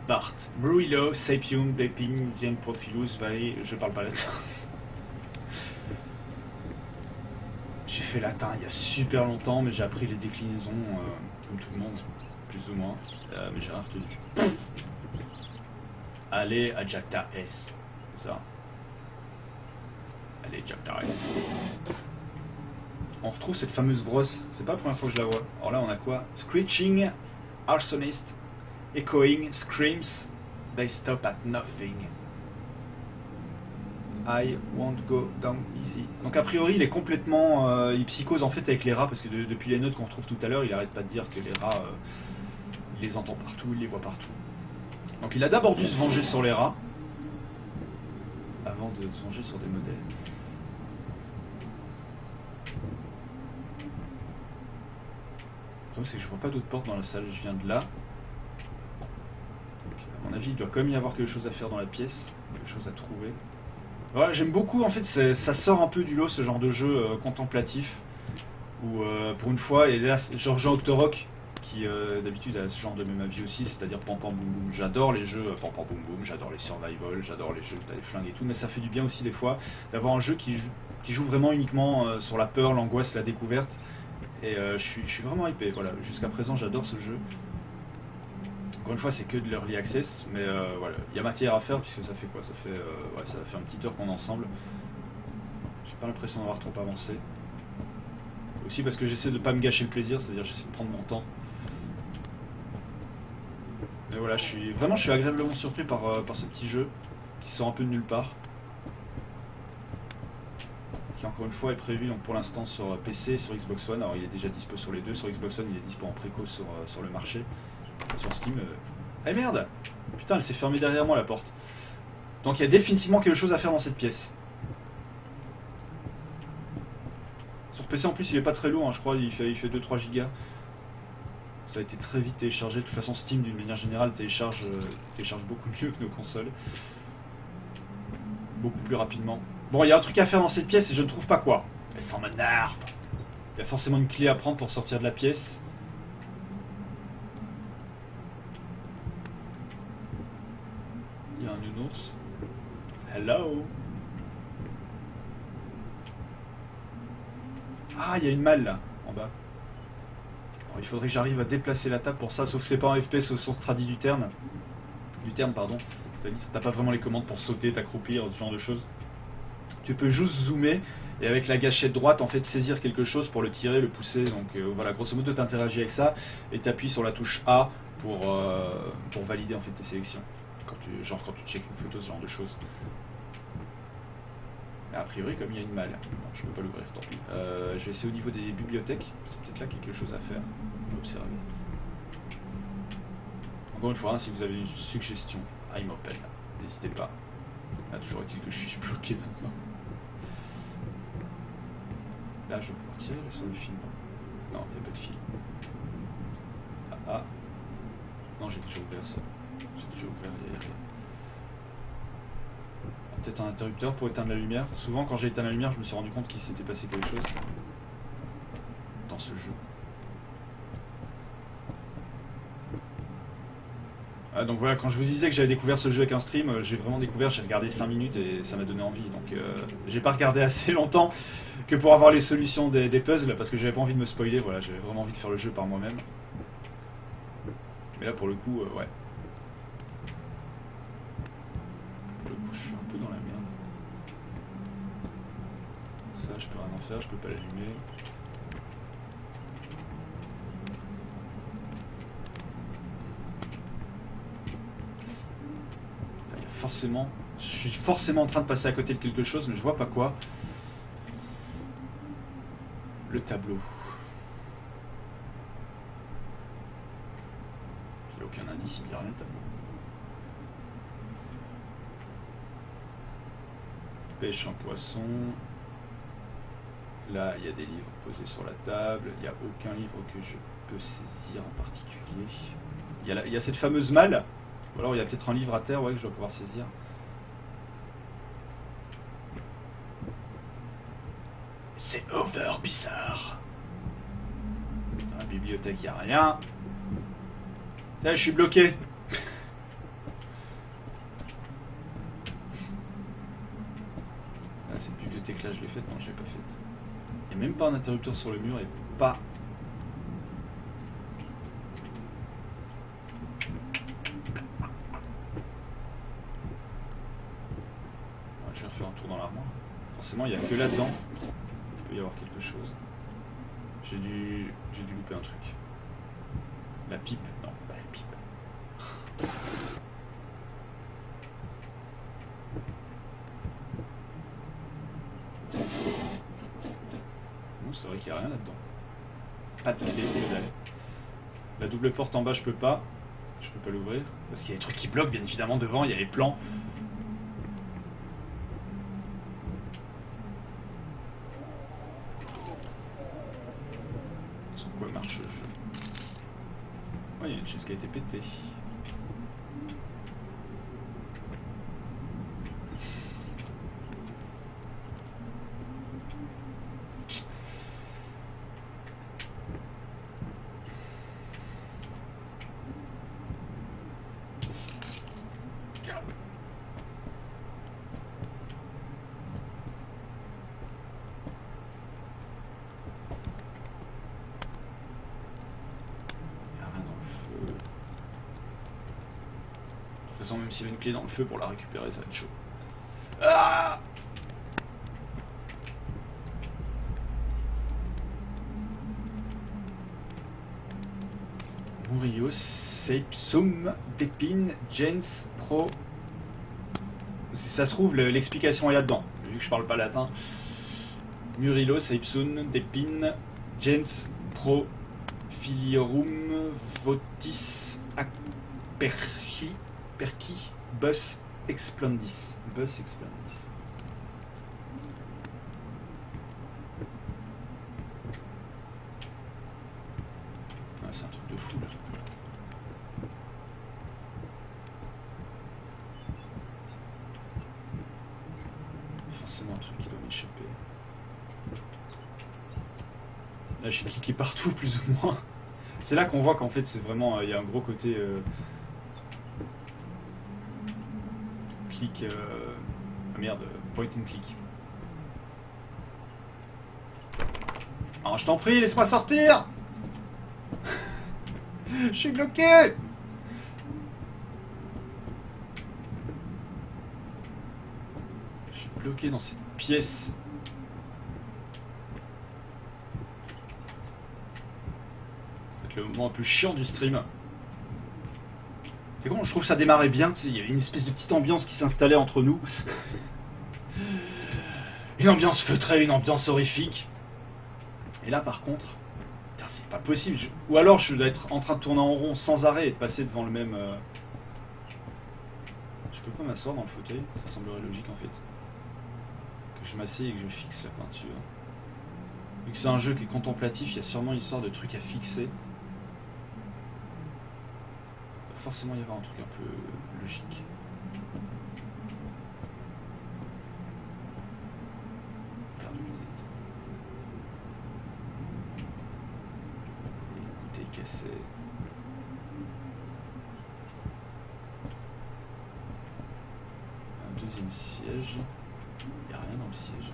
Bart, Murillo, Sapium, Deping, Vien Profilus, Vai, je parle pas latin. J'ai fait latin il y a super longtemps, mais j'ai appris les déclinaisons comme tout le monde, plus ou moins. Mais j'ai rien retenu. Allez, à Jacta S. C'est ça. Allez, Jacta S. On retrouve cette fameuse brosse. C'est pas la première fois que je la vois. Alors là, on a quoi? Screeching, Arsonist, Echoing, Screams, They stop at nothing. I won't go down easy. Donc a priori il est complètement... il psychose en fait avec les rats parce que depuis les notes qu'on retrouve tout à l'heure il arrête pas de dire que les rats il les entend partout, il les voit partout. Donc il a d'abord dû se venger sur les rats avant de se venger sur des modèles. Le problème c'est que je vois pas d'autres portes dans la salle, je viens de là. Donc, à mon avis il doit quand même y avoir quelque chose à faire dans la pièce, quelque chose à trouver. Voilà, j'aime beaucoup, en fait, ça sort un peu du lot ce genre de jeu contemplatif où pour une fois, et là, genre Jean Octorok qui d'habitude a ce genre de même avis aussi, c'est-à-dire pam pam boum boum. J'adore les jeux pam pam boum boum, j'adore les survival, j'adore les jeux où t'as des flingues et tout, mais ça fait du bien aussi des fois d'avoir un jeu qui joue vraiment uniquement sur la peur, l'angoisse, la découverte. Et je suis vraiment hypé, voilà, jusqu'à présent j'adore ce jeu. Encore une fois, c'est que de l'early access, mais voilà, il y a matière à faire puisque ça fait quoi? Ça fait, ouais, ça va faire une petite heure qu'on est ensemble. J'ai pas l'impression d'avoir trop avancé. Aussi parce que j'essaie de pas me gâcher le plaisir, c'est-à-dire j'essaie de prendre mon temps. Mais voilà, je suis agréablement surpris par ce petit jeu qui sort un peu de nulle part. Qui encore une fois est prévu donc pour l'instant sur PC et sur Xbox One. Alors il est déjà dispo sur les deux, sur Xbox One il est dispo en préco sur le marché. Sur Steam. Ah merde! Putain, elle s'est fermée derrière moi la porte. Donc il y a définitivement quelque chose à faire dans cette pièce. Sur PC en plus il est pas très lourd, hein, je crois, il fait 2-3 gigas. Ça a été très vite téléchargé. De toute façon Steam d'une manière générale télécharge beaucoup mieux que nos consoles. Beaucoup plus rapidement. Bon, il y a un truc à faire dans cette pièce et je ne trouve pas quoi. Et ça m'énerve. Il y a forcément une clé à prendre pour sortir de la pièce. Il y a un nounours. Hello. Ah, il y a une malle là, en bas. Alors, il faudrait que j'arrive à déplacer la table pour ça, sauf que c'est pas un FPS au sens tradit du terme. Pardon. C'est-à-dire que t'as pas vraiment les commandes pour sauter, t'accroupir, ce genre de choses. Tu peux juste zoomer et avec la gâchette droite en fait saisir quelque chose pour le tirer, le pousser. Donc voilà, grosso modo t'interagis avec ça et t'appuies sur la touche A pour valider en fait tes sélections. Quand tu checkes une photo, ce genre de choses. Mais a priori comme il y a une malle, non, je peux pas l'ouvrir, tant pis. Je vais essayer au niveau des bibliothèques, c'est peut-être là quelque chose à faire. Observer. Encore une fois, hein, si vous avez une suggestion, I'm open, n'hésitez pas. Là, toujours est-il que je suis bloqué maintenant. Là, je vais pouvoir tirer là, sur le fil. Non, il n'y a pas de fil. Ah. Non, j'ai déjà ouvert ça. J'ai déjà ouvert les... Peut-être un interrupteur pour éteindre la lumière. Souvent, quand j'ai éteint la lumière, je me suis rendu compte qu'il s'était passé quelque chose dans ce jeu. Ah, donc voilà, quand je vous disais que j'avais découvert ce jeu avec un stream, j'ai vraiment découvert, j'ai regardé 5 minutes et ça m'a donné envie. Donc j'ai pas regardé assez longtemps que pour avoir les solutions des puzzles, parce que j'avais pas envie de me spoiler, voilà, j'avais vraiment envie de faire le jeu par moi-même. Mais là pour le coup, ouais. Pour le coup, je suis un peu dans la merde. Ça, je peux rien en faire, je peux pas l'allumer. Forcément, je suis forcément en train de passer à côté de quelque chose, mais je vois pas quoi. Le tableau. Il n'y a aucun indice, il n'y a rien le tableau. Pêche en poisson. Là, il y a des livres posés sur la table. Il n'y a aucun livre que je peux saisir en particulier. Il y a cette fameuse malle. Ou alors il y a peut-être un livre à terre, ouais, que je dois pouvoir saisir. C'est over bizarre. Dans la bibliothèque, il n'y a rien. Là, je suis bloqué. Là, cette bibliothèque-là, je l'ai faite. Non, je l'ai pas faite. Il n'y a même pas un interrupteur sur le mur et pas... Je vais refaire un tour dans l'armoire. Forcément, il n'y a que là-dedans. Il peut y avoir quelque chose. J'ai dû louper un truc. La pipe. Non, pas la pipe. Non, c'est vrai qu'il n'y a rien là-dedans. Pas de clé, que dalle. La double porte en bas, je peux pas. Je peux pas l'ouvrir. Parce qu'il y a des trucs qui bloquent, bien évidemment, devant. Il y a les plans. Sans quoi marche le jeu. Oh, il y a une chaise qui a été pétée. Même s'il y a une clé dans le feu pour la récupérer, ça va être chaud. Ah! Murillo, Seipsum, Depin, Gens, Pro. Si ça se trouve, l'explication est là-dedans, vu que je parle pas latin. Murillo, Seipsum, Depin, Gens, Pro, Filiorum, Votis, Aperchi. Perki, Bus Explendis. Bus Explendis. Ah, c'est un truc de fou là. Forcément un truc qui doit m'échapper. Là j'ai cliqué partout plus ou moins. C'est là qu'on voit qu'en fait c'est vraiment... il y a un gros côté... clic... ah merde, point and click. Ah, je t'en prie, laisse-moi sortir. Je suis bloqué. Je suis bloqué dans cette pièce. Ça va être le moment un peu chiant du stream. C'est con, je trouve que ça démarrait bien, il y avait une espèce de petite ambiance qui s'installait entre nous. Une ambiance feutrée, une ambiance horrifique. Et là par contre, c'est pas possible. Ou alors je dois être en train de tourner en rond sans arrêt et de passer devant le même... Je peux pas m'asseoir dans le fauteuil, ça semblerait logique en fait. Que je m'assieds et que je fixe la peinture. Vu que c'est un jeu qui est contemplatif, il y a sûrement une histoire de trucs à fixer. Forcément y avoir un truc un peu logique. Faire de lunettes. Des bouteilles cassées. Un deuxième siège. Il n'y a rien dans le siège.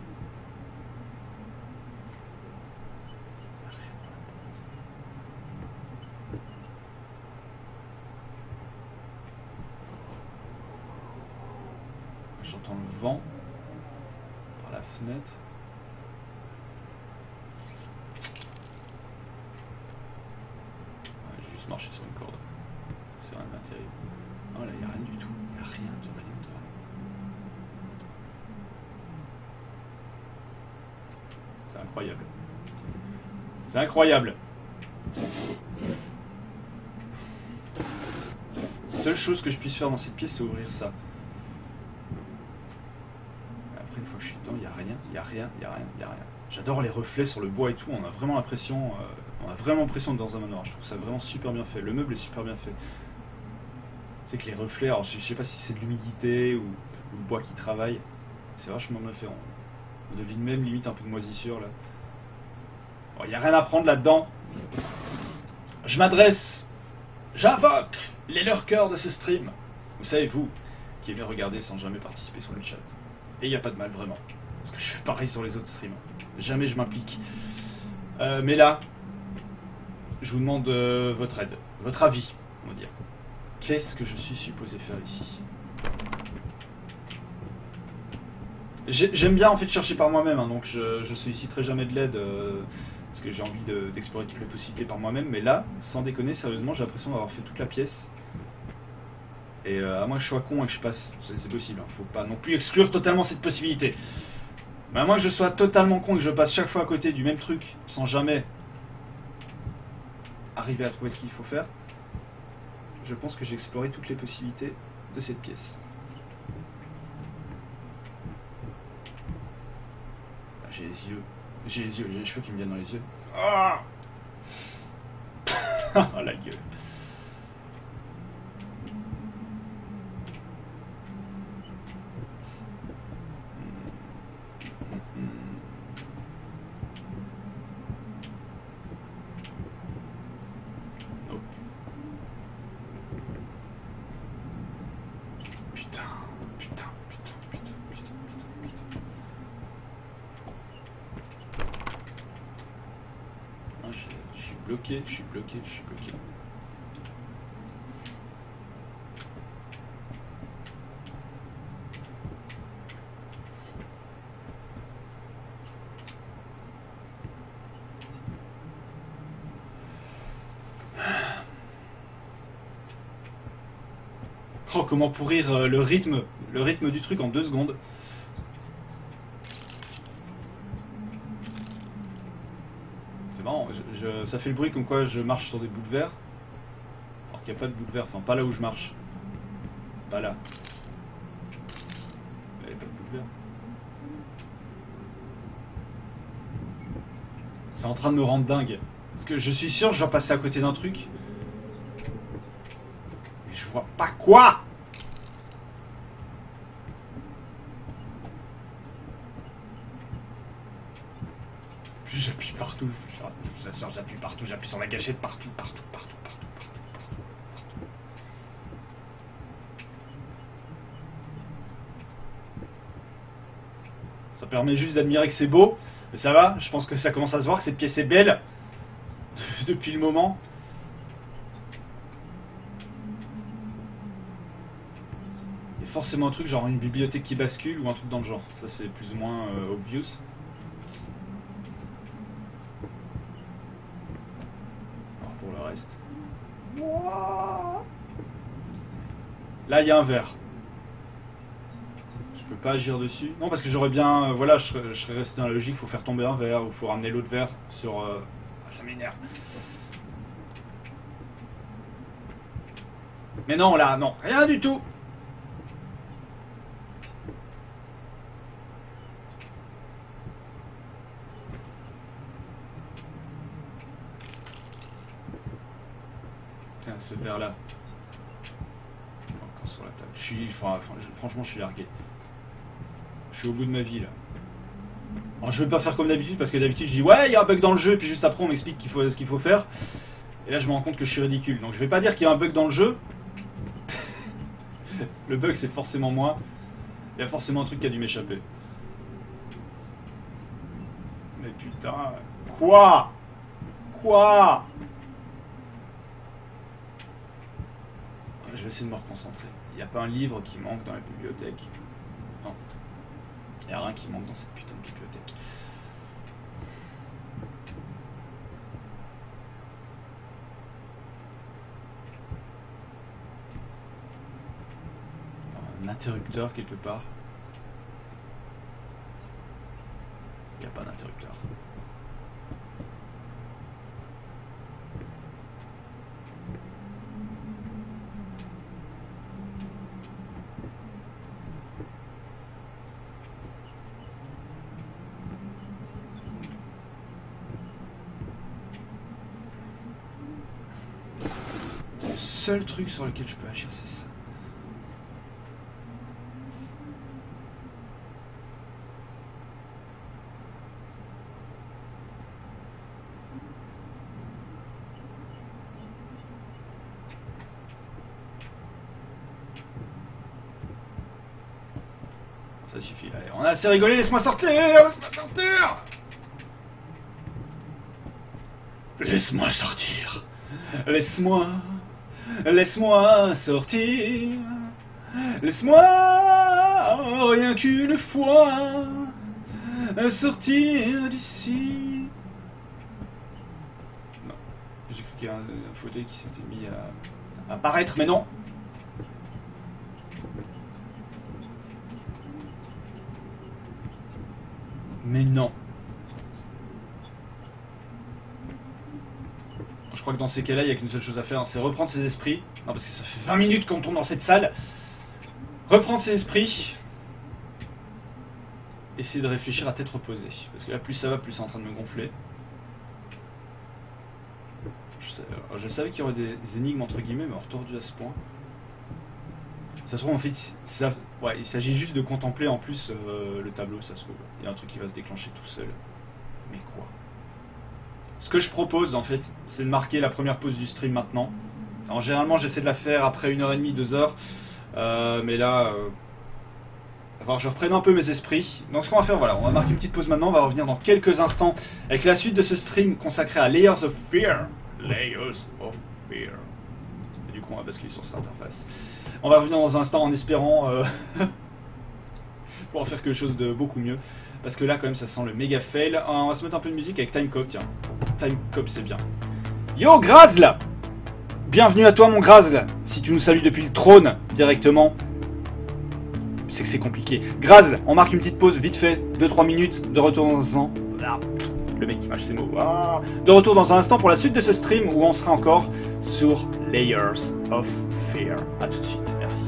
J'entends le vent par la fenêtre. Ouais, j'ai juste marché sur une corde. C'est rien de terrible. Non, là, il n'y a rien du tout. Il n'y a rien de rien de rien. C'est incroyable. C'est incroyable. La seule chose que je puisse faire dans cette pièce, c'est ouvrir ça. Après, une fois que je suis dedans, il n'y a rien, il n'y a rien, il n'y a rien, il n'y a rien. J'adore les reflets sur le bois et tout, on a vraiment l'impression d'être dans un manoir. Je trouve ça vraiment super bien fait. Le meuble est super bien fait. C'est que les reflets, alors je sais pas si c'est de l'humidité ou le bois qui travaille, c'est vachement bien fait. On devine même limite un peu de moisissure là. Il n'y a rien à prendre là-dedans. Je m'adresse, j'invoque les lurkers de ce stream. Vous savez, vous, qui aimez regarder sans jamais participer sur le chat. Et il n'y a pas de mal, vraiment. Parce que je fais pareil sur les autres streams. Jamais je m'implique. Mais là, je vous demande votre aide, votre avis, on va dire. Qu'est-ce que je suis supposé faire ici? J'aime bien en fait chercher par moi-même, hein, donc je solliciterai jamais de l'aide parce que j'ai envie d'explorer toutes les possibilités par moi-même. Mais là, sans déconner, sérieusement, j'ai l'impression d'avoir fait toute la pièce. Et à moins que je sois con et que je passe, c'est possible, hein, faut pas non plus exclure totalement cette possibilité. Mais à moins que je sois totalement con et que je passe chaque fois à côté du même truc sans jamais arriver à trouver ce qu'il faut faire, je pense que j'ai exploré toutes les possibilités de cette pièce. J'ai les yeux, j'ai les cheveux qui me viennent dans les yeux. Ah oh, la gueule. Nope. Putain. Je suis bloqué. Oh, comment pourrir le rythme du truc en 2 secondes. C'est marrant, ça fait le bruit comme quoi je marche sur des bouts de verre. Alors qu'il n'y a pas de bouts de verre, enfin pas là où je marche. Pas là. Il n'y a pas de bouts de verre. C'est en train de me rendre dingue. Parce que je suis sûr que je vais passer à côté d'un truc. Mais je vois pas quoi. J'appuie partout, je vous assure, j'appuie partout, j'appuie sur la gâchette partout. Ça permet juste d'admirer que c'est beau, mais ça va, je pense que ça commence à se voir que cette pièce est belle depuis le moment. Il y a forcément un truc genre une bibliothèque qui bascule ou un truc dans le genre, ça c'est plus ou moins obvious. Là, il y a un verre. Je peux pas agir dessus. Non, parce que j'aurais bien... voilà, je serais resté dans la logique, il faut faire tomber un verre, ou il faut ramener l'autre verre sur... Ah, ça m'énerve. Mais non, là, non, rien du tout. Tiens, ce verre-là. Encore sur la table. Franchement, je suis largué. Je suis au bout de ma vie, là. Alors, je vais pas faire comme d'habitude, parce que d'habitude, je dis « Ouais, il y a un bug dans le jeu », et puis juste après, on m'explique ce qu'il faut faire. Et là, je me rends compte que je suis ridicule. Donc, je vais pas dire qu'il y a un bug dans le jeu. Le bug, c'est forcément moi. Il y a forcément un truc qui a dû m'échapper. Mais putain... Quoi? Je vais essayer de me reconcentrer. Il n'y a pas un livre qui manque dans la bibliothèque. Non. Il n'y a rien qui manque dans cette putain de bibliothèque. Un interrupteur quelque part. Il n'y a pas d'interrupteur. Le seul truc sur lequel je peux agir, c'est ça. Ça suffit là. On a assez rigolé, laisse-moi sortir! Laisse-moi sortir! Laisse-moi sortir. Laisse-moi sortir. Laisse-moi rien qu'une fois sortir d'ici. Non, j'ai cru qu'il y a un fauteuil qui s'était mis à apparaître, mais non. Mais non. Je crois que dans ces cas-là, il n'y a qu'une seule chose à faire, c'est reprendre ses esprits. Non, parce que ça fait 20 minutes qu'on tourne dans cette salle. Reprendre ses esprits. Essayer de réfléchir à tête reposée. Parce que là, plus ça va, plus c'est en train de me gonfler. Je savais qu'il y aurait des énigmes entre guillemets, mais retordues à ce point. Ça se trouve, en fait, ouais, il s'agit juste de contempler en plus le tableau, ça se trouve. Il y a un truc qui va se déclencher tout seul. Mais quoi? Ce que je propose, en fait, c'est de marquer la première pause du stream maintenant. Alors, généralement, j'essaie de la faire après 1h30, 2h. Mais là, il va falloir que je reprenne un peu mes esprits. Donc, ce qu'on va faire, voilà, on va marquer une petite pause maintenant. On va revenir dans quelques instants avec la suite de ce stream consacré à Layers of Fear. Layers of Fear. Et du coup, on va basculer sur cette interface. On va revenir dans un instant en espérant pouvoir faire quelque chose de beaucoup mieux. Parce que là, quand même, ça sent le méga fail. On va se mettre un peu de musique avec Timecop, tiens. Timecop, c'est bien. Yo, Grazl! Bienvenue à toi, mon Grazl. Si tu nous salues depuis le trône, directement, c'est que c'est compliqué. Grazl, on marque une petite pause, vite fait, 2-3 minutes, de retour dans un instant. Le mec qui mâche ses mots. Ah. De retour dans un instant pour la suite de ce stream où on sera encore sur Layers of Fear. A tout de suite, merci.